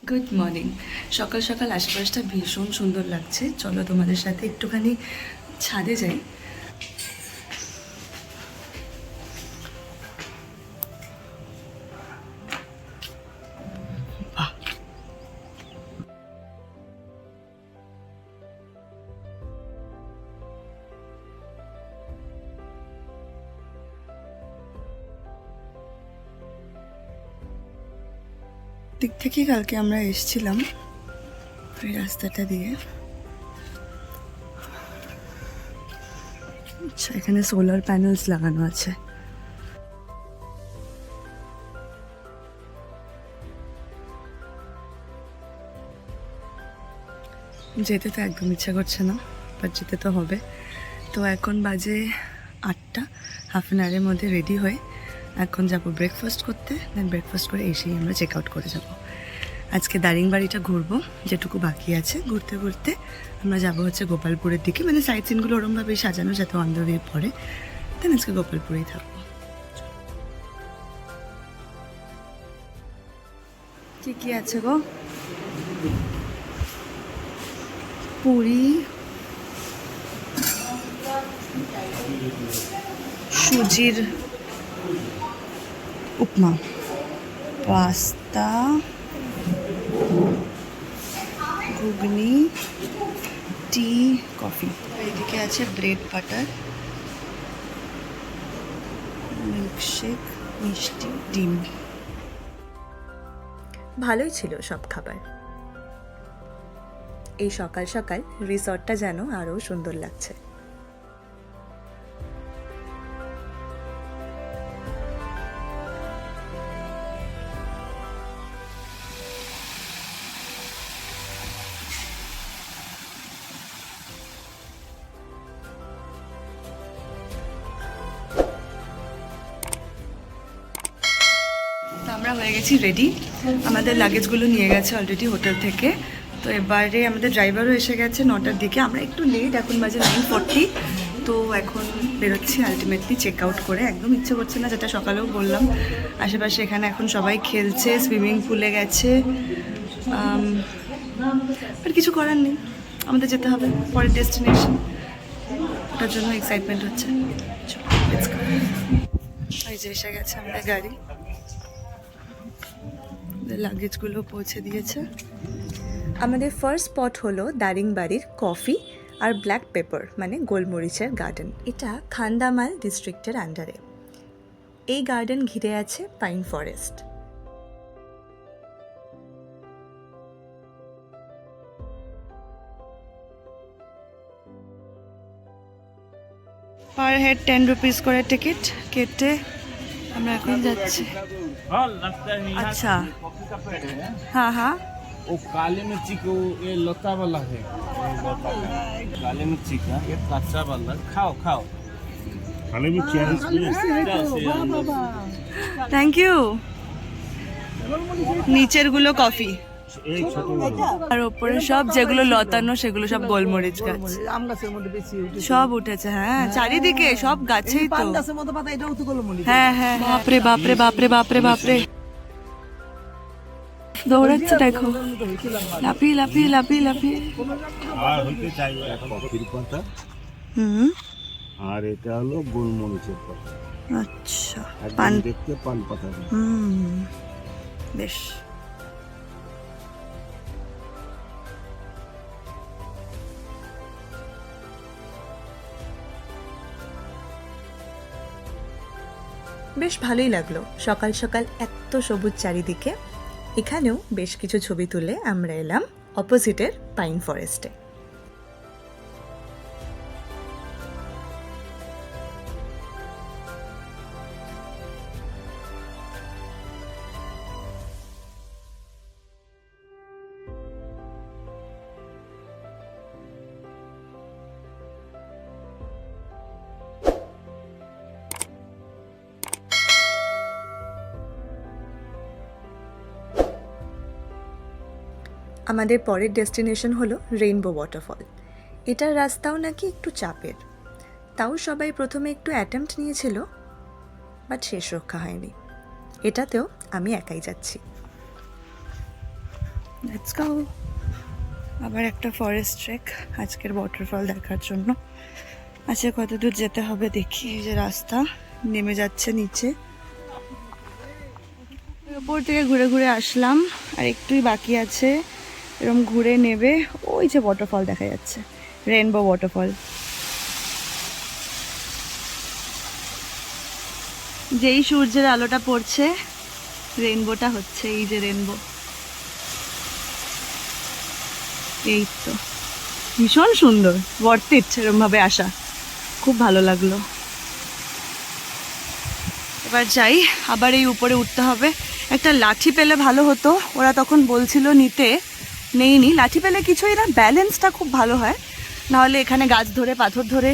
Good morning. সকাল সকাল আশেপাশটা ভীষণ সুন্দর লাগছে। চলো তোমাদের সাথে একটুখানি ছাদে যাই। বাহ, দিক থেকে কালকে আমরা এসেছিলাম এই রাস্তাটা দিয়ে। আচ্ছা, এখানে সোলার প্যানেলস লাগানো আছে। যেতে তো একদম ইচ্ছা করছে না, বাট যেতে তো হবে। তো এখন বাজে 8টা। হাফ অ্যান আওয়ারের মধ্যে রেডি হয়ে এখন যাব ব্রেকফাস্ট করতে। দেন ব্রেকফাস্ট করে এসেই আমরা চেক আউট করে যাব। আজকে দারিংবাড়িটা ঘুরবো, যেটুকু বাকি আছে। ঘুরতে ঘুরতে আমরা যাব হচ্ছে গোপালপুরের দিকে, মানে সাইট সিনগুলো ওরমভাবেই সাজানো যাতে অন দ্য ওয়ে পড়ে। দেন আজকে গোপালপুরেই থাকবো। কি কি আছে গো? পুরি, সুজির উপমা, পাস্তা, ঘুগনি, টি, কফি। এইদিকে আছে ব্রেড বাটার, মিল্কশেক, মিষ্টি, ডিম। ভালোই ছিল সব খাবার। এই সকাল সকাল রিসর্টটা যেন আরও সুন্দর লাগছে। আমরা হয়ে গেছি রেডি। আমাদের লাগেজগুলো নিয়ে গেছে অলরেডি হোটেল থেকে। তো এবারে আমাদের ড্রাইভারও এসে গেছে 9টার দিকে। আমরা একটু লেট, এখন বাজে 9:40। তো এখন বেরোচ্ছি আলটিমেটলি চেক আউট করে। একদম ইচ্ছে করছে না, যেটা সকালেও বললাম। আশেপাশে এখানে এখন সবাই খেলছে, সুইমিং পুলে গেছে। আর কিছু করার নেই, আমাদের যেতে হবে পরের ডেস্টিনেশন। ওটার জন্য এক্সাইটমেন্ট হচ্ছে। এই যে এসে গেছে আমাদের গাড়ি, লাগেজগুলো পৌঁছে দিয়েছে। আমাদের ফার্স্ট স্পট হলো দারিংবাড়ির কফি আর ব্ল্যাক পেপার মানে গোলমরিচের গার্ডেন। এটা খান্দামাল ডিস্ট্রিক্টের আন্ডারে। এই গার্ডেন ঘিরে আছে pine forest. Per head 10 rupees করে টিকিট কেটে আমরা এখন যাচ্ছি। अच्छा, हाँ हाँ। वो काली मिर्ची को ये लता वाला है, काली मिर्ची का ये कच्चा वाला खाओ खाओ। काली मिर्ची थैंक यू। নিচের গুলো কফি আর ওপরে সব যেগুলো লতানো সেগুলো সব গোলমরিচ গাছ। আম গাছের মধ্যে বেশি সব উঠেছে, হ্যাঁ চারিদিকে সব গাছেই তো। পান গাছের মধ্যে পাতা, এটাও তো গোলমরিচ। হ্যাঁ হ্যাঁ, বাপরে বাপরে বাপরে বাপরে বাপরে, দৌড়াচ্ছে দেখো, লাফিয়ে লাফিয়ে লাফিয়ে লাফিয়ে। আর হইতে চাইবে এখন কফির পাতা, হুম, আর এটা হলো গোলমরিচের পাতা। আচ্ছা, পান দেখতে পান পাতা। হুম, বেশ। বেশ ভালোই লাগলো সকাল সকাল এত সবুজ চারিদিকে। এখানেও বেশ কিছু ছবি তুলে আমরা এলাম অপোজিটের পাইন ফরেস্টে। আমাদের পরের ডেস্টিনেশন হলো রেইনবো ওয়াটারফল। এটার রাস্তাও নাকি একটু চাপের। তাও সবাই প্রথমে একটু অ্যাটেম্প্ট নিয়েছিল, বাট শেষ রক্ষা হয়নি। এটাতেও আমি একাই যাচ্ছি। Let's go. আবার একটা ফরেস্ট ট্রেক আজকের ওয়াটারফল দেখার জন্য। আচ্ছা কত দূর যেতে হবে দেখি। এই যে রাস্তা নেমে যাচ্ছে নিচে, উপর থেকে ঘুরে ঘুরে আসলাম, আর একটুই বাকি আছে। এরকম ঘুরে নেবে, ওই যে ওয়াটারফল দেখা যাচ্ছে, রেইনবো ওয়াটারফল। যেই সূর্যের আলোটা পড়ছে রেইনবোটা হচ্ছে, এই যে রেইনবো। এই তো ভীষণ সুন্দর, ওয়ার্থ ইট এরকম ভাবে আসা, খুব ভালো লাগলো। এবার যাই, আবার এই উপরে উঠতে হবে। একটা লাঠি পেলে ভালো হতো, ওরা তখন বলছিল নিতে, নেইনি। লাঠি পেলে কিছুই না, ব্যালেন্সটা খুব ভালো হয়। নাহলে এখানে গাছ ধরে পাথর ধরে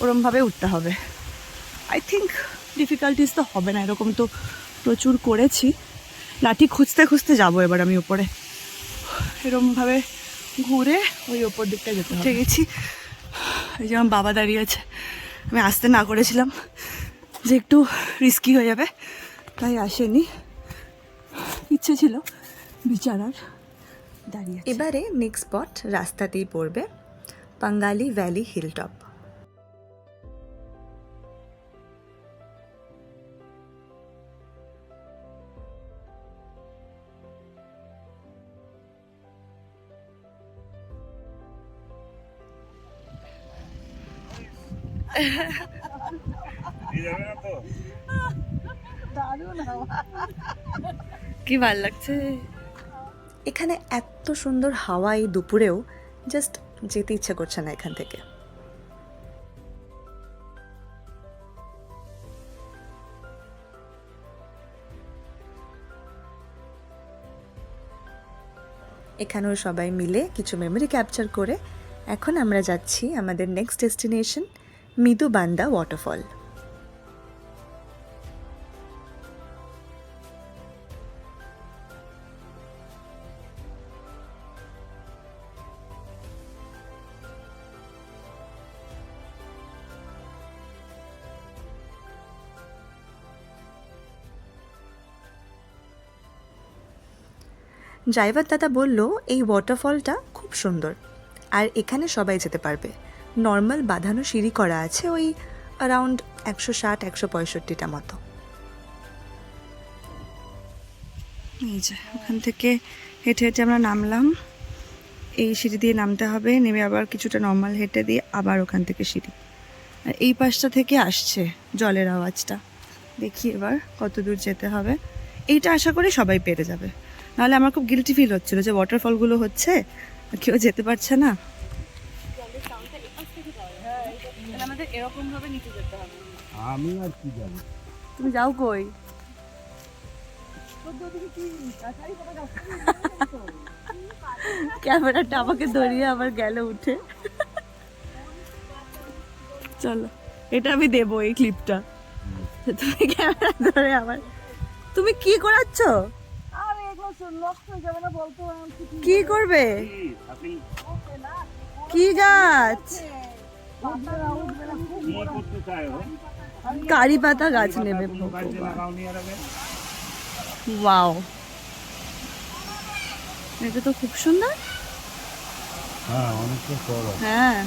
ওরমভাবে উঠতে হবে। আই থিঙ্ক ডিফিকাল্টিস তো হবে না, এরকম তো প্রচুর করেছি। লাঠি খুঁজতে খুঁজতে যাবো এবার আমি উপরে, এরকমভাবে ঘুরে ওই ওপর দিকটা যেতে হবে। ঠিক গেছি। এই যে আমার বাবা দাঁড়িয়ে আছে, আমি আসতে না করেছিলাম যে একটু রিস্কি হয়ে যাবে, তাই আসেনি। ইচ্ছে ছিল বিচারার, দাঁড়িয়ে। এবারে নেক্সট স্পট রাস্তাতেই পড়বে, পাঙ্গালি ভ্যালি হিলটপ। কি ভাল লাগছে এখানে, এত সুন্দর হাওয়া এই দুপুরেও, জাস্ট যেতে ইচ্ছে করছে না এখান থেকে। এখানেও সবাই মিলে কিছু মেমোরি ক্যাপচার করে এখন আমরা যাচ্ছি আমাদের নেক্সট ডেস্টিনেশন, মিদুবান্দা ওয়াটারফল। ড্রাইভার দাদা বলল এই ওয়াটারফলটা খুব সুন্দর, আর এখানে সবাই যেতে পারবে। নর্মাল বাঁধানো সিঁড়ি করা আছে, ওই অ্যারাউন্ড 160-165টা মতো। এই যে ওখান থেকে হেঁটে হেঁটে আমরা নামলাম, এই সিঁড়ি দিয়ে নামতে হবে, নেমে আবার কিছুটা নর্মাল হেঁটে দিয়ে আবার ওখান থেকে সিঁড়ি। আর এই পাশটা থেকে আসছে জলের আওয়াজটা। দেখি এবার কত দূর যেতে হবে। এইটা আশা করি সবাই পেরে যাবে, নাহলে আমার খুব গিল্টি ফিল হচ্ছিল যে ওয়াটারফলগুলো হচ্ছে আর কেউ যেতে পারছে না। আমাদের এরকম ভাবে নিচে যেতে হবে। আমি আর কি জানি। তুমি যাও কই? ক্যামেরাটা আমাকে ধরিয়ে আবার গেল উঠে। চলো, এটা আমি দেবো এই ক্লিপটা। তুমি ক্যামেরা ধরে আবার, তুমি কি করাচ্ছ? কি করবে? কি গাছ? কারি পাতা গাছ নেবে। ওয়াও, এটা তো খুব সুন্দর। হ্যাঁ অনেকটা বড়। হ্যাঁ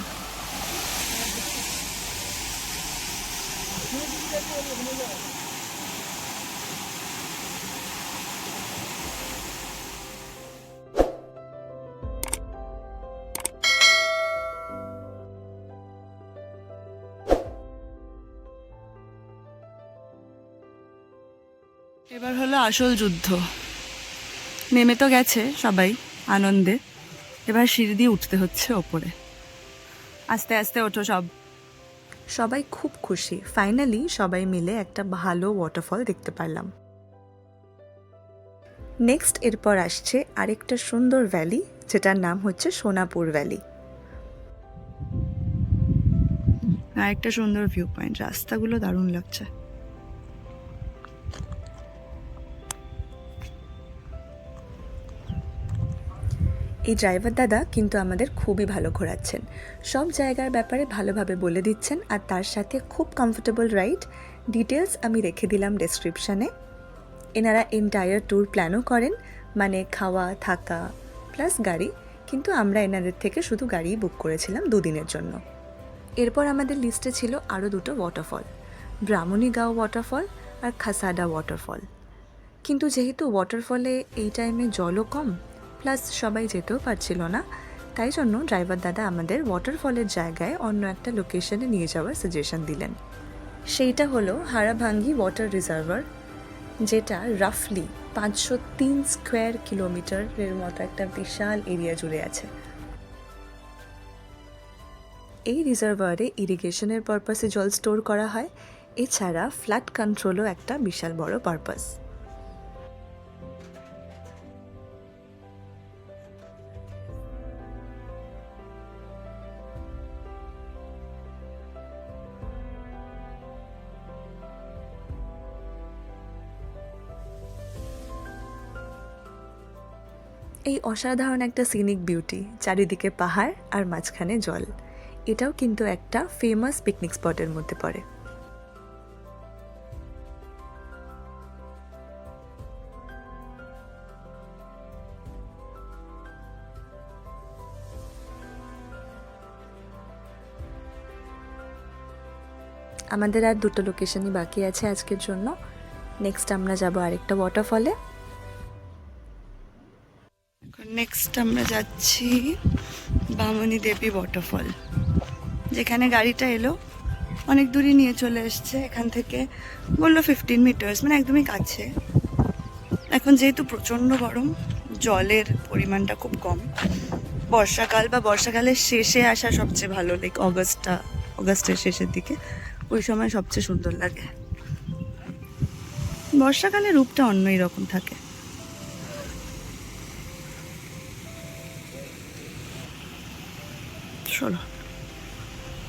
এবার হলো আসল যুদ্ধ। নেমে তো গেছে সবাই আনন্দে, এবার সিঁড়ি দিয়ে উঠতে হচ্ছে ওপরে। আস্তে আস্তে ওঠো সব। সবাই খুব খুশি, ফাইনালি সবাই মিলে একটা ভালো ওয়াটারফল দেখতে পারলাম। নেক্সট এরপর আসছে আরেকটা সুন্দর ভ্যালি, যেটার নাম হচ্ছে সোনাপুর ভ্যালি। আরেকটা সুন্দর ভিউ পয়েন্ট, রাস্তাগুলো দারুণ লাগছে। এই ড্রাইভার দাদা কিন্তু আমাদের খুবই ভালো ঘোরাচ্ছেন, সব জায়গার ব্যাপারে ভালোভাবে বলে দিচ্ছেন, আর তার সাথে খুব কমফোর্টেবল রাইড। ডিটেলস আমি রেখে দিলাম ডেসক্রিপশানে। এনারা এন্টায়ার ট্যুর প্ল্যানও করেন, মানে খাওয়া থাকা প্লাস গাড়ি, কিন্তু আমরা এনাদের থেকে শুধু গাড়িই বুক করেছিলাম 2 দিনের জন্য। এরপর আমাদের লিস্টে ছিল আরও 2টো ওয়াটারফল, ব্রাহ্মণীগাঁও ওয়াটারফল আর খাসাডা ওয়াটারফল। কিন্তু যেহেতু ওয়াটারফলে এই টাইমে জলও কম, প্লাস সবাই যেতেও পারছিল না, তাই জন্য ড্রাইভার দাদা আমাদের ওয়াটারফলের জায়গায় অন্য একটা লোকেশনে নিয়ে যাওয়ার সাজেশন দিলেন। সেইটা হলো হারাভাঙ্গি ওয়াটার রিজার্ভার, যেটা রাফলি 503 স্কোয়ার কিলোমিটারের মতো একটা বিশাল এরিয়া জুড়ে আছে। এই রিজার্ভারে ইরিগেশনের পারপাসে জল স্টোর করা হয়, এছাড়া ফ্লাড কন্ট্রোলও একটা বিশাল বড় পারপাস। এই অসাধারণ একটা সিনিক বিউটি, চারিদিকে পাহাড় আর মাঝখানে জল, এটাও কিন্তু একটা ফেমাস পিকনিক স্পটের মধ্যে পড়ে। আমাদের আর 2টো লোকেশনই বাকি আছে আজকের জন্য। নেক্সট আমরা যাব আরেকটা ওয়াটারফলে। নেক্সট আমরা যাচ্ছি বামনী দেবী ওয়াটারফল, যেখানে গাড়িটা এলো, অনেক দূরই নিয়ে চলে এসছে। এখান থেকে বললো 15 মিটার্স, মানে একদমই কাছে। এখন যেহেতু প্রচণ্ড গরম, জলের পরিমাণটা খুব কম। বর্ষাকাল বা বর্ষাকালের শেষে আসা সবচেয়ে ভালো, লাইক অগাস্টের শেষের দিকে, ওই সময় সবচেয়ে সুন্দর লাগে। বর্ষাকালে রূপটা অন্যই রকম থাকে। চলো,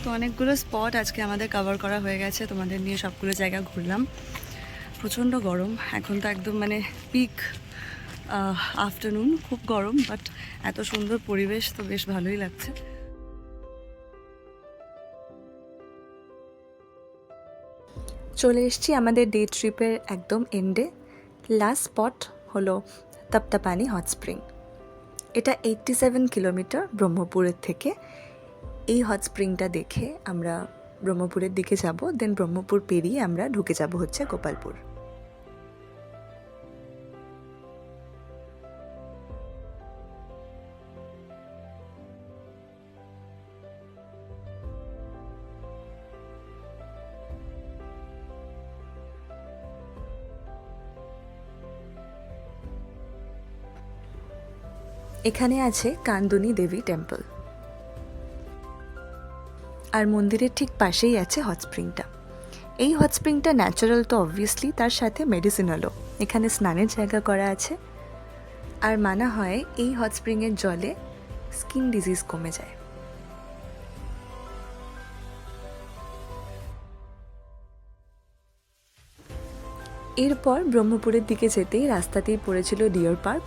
তো অনেকগুলো স্পট আজকে আমাদের কভার করা হয়ে গেছে, তোমাদের নিয়ে সবগুলো জায়গা ঘুরলাম। প্রচণ্ড গরম এখন, তো একদম মানে পিক আফটারনুন, খুব গরম, বাট এত সুন্দর পরিবেশ, তো বেশ ভালোই লাগছে। চলে এসেছি আমাদের ডে ট্রিপের একদম এন্ডে। লাস্ট স্পট হলো তপ্তপানি হট স্প্রিং। এটা 87 কিলোমিটার ব্রহ্মপুরের থেকে। এই হট স্প্রিংটা দেখে আমরা ব্রহ্মপুরের দিকে যাব, দেন ব্রহ্মপুর পেরিয়ে আমরা ঢুকে যাব হচ্ছে গোপালপুর। এখানে আছে কান্দুনি দেবী টেম্পল, আর মন্দিরের ঠিক পাশেই আছে হট স্প্রিংটা। এই হট স্প্রিংটা ন্যাচারাল তো অবভিয়াসলি, তার সাথে মেডিসিনালও। এখানে স্নানের জায়গা করা আছে, আর মানা হয় এই হট স্প্রিংয়ের জলে স্কিন ডিজিজ কমে যায়। এরপর ব্রহ্মপুরের দিকে যেতেই রাস্তাতেই পড়েছিল ডিয়ার পার্ক।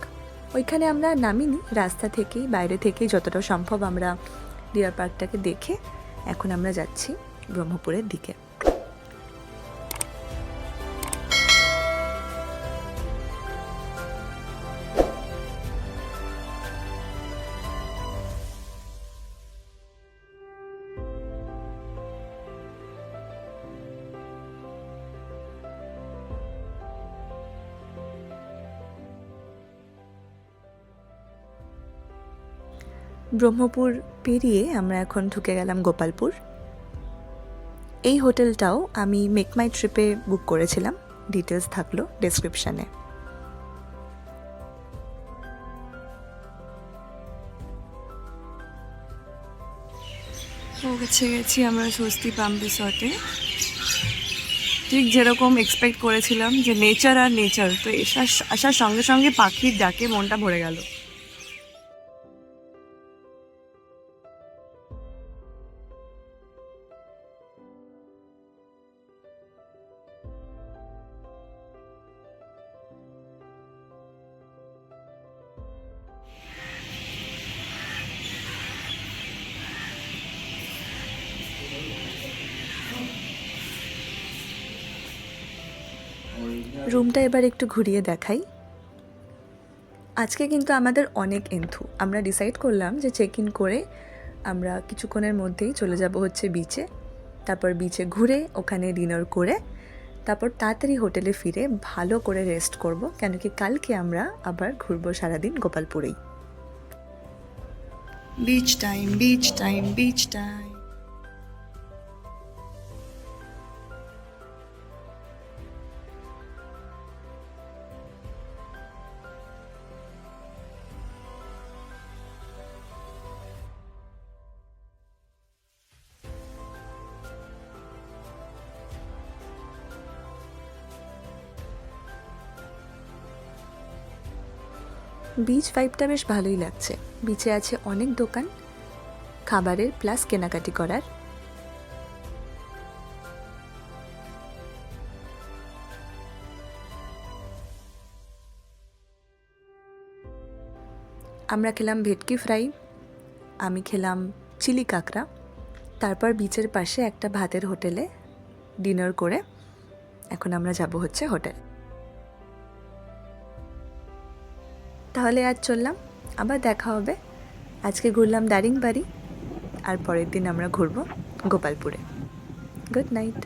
ওইখানে আমরা নামিনি, রাস্তা থেকেই বাইরে থেকেই যতটা সম্ভব আমরা ডিয়ার পার্কটাকে দেখে এখন আমরা যাচ্ছি ব্রহ্মপুরের দিকে। ব্রহ্মপুর পেরিয়ে আমরা এখন ঢুকে গেলাম গোপালপুর। এই হোটেলটাও আমি মেক মাই ট্রিপে বুক করেছিলাম, ডিটেলস থাকলো ডেসক্রিপশানে। গেছি আমরা স্বস্তি পাম্প রিসর্টে। ঠিক যেরকম এক্সপেক্ট করেছিলাম যে নেচার আর নেচার, তো আসার সঙ্গে সঙ্গে পাখির ডাকে মনটা ভরে গেল। রুমটা এবার একটু ঘুরিয়ে দেখাই। আজকে কিন্তু আমাদের অনেক এন্থু। আমরা ডিসাইড করলাম যে চেক ইন করে আমরা কিছুক্ষণের মধ্যেই চলে যাব হচ্ছে বিচে। তারপর বিচে ঘুরে ওখানে ডিনার করে তারপর তাড়াতাড়ি হোটেলে ফিরে ভালো করে রেস্ট করব, কেন কি কালকে আমরা আবার ঘুরবো সারাদিন গোপালপুরেই। Beach time, beach time, beach time. Beach ভাইবটা বেশ ভালোই লাগছে। বিচে আছে অনেক দোকান খাবারের প্লাস কেনাকাটি করার। আমরা খেলাম ভেটকি ফ্রাই, আমি খেলাম চিলি কাঁকড়া। তারপর বিচের পাশে একটা ভাতের হোটেলে ডিনার করে এখন আমরা যাব হচ্ছে হোটেল। তাহলে আজ চললাম, আবার দেখা হবে। আজকে ঘুরলাম দারিংবাড়ি আর পরের দিন আমরা ঘুরবো গোপালপুরে। Good night.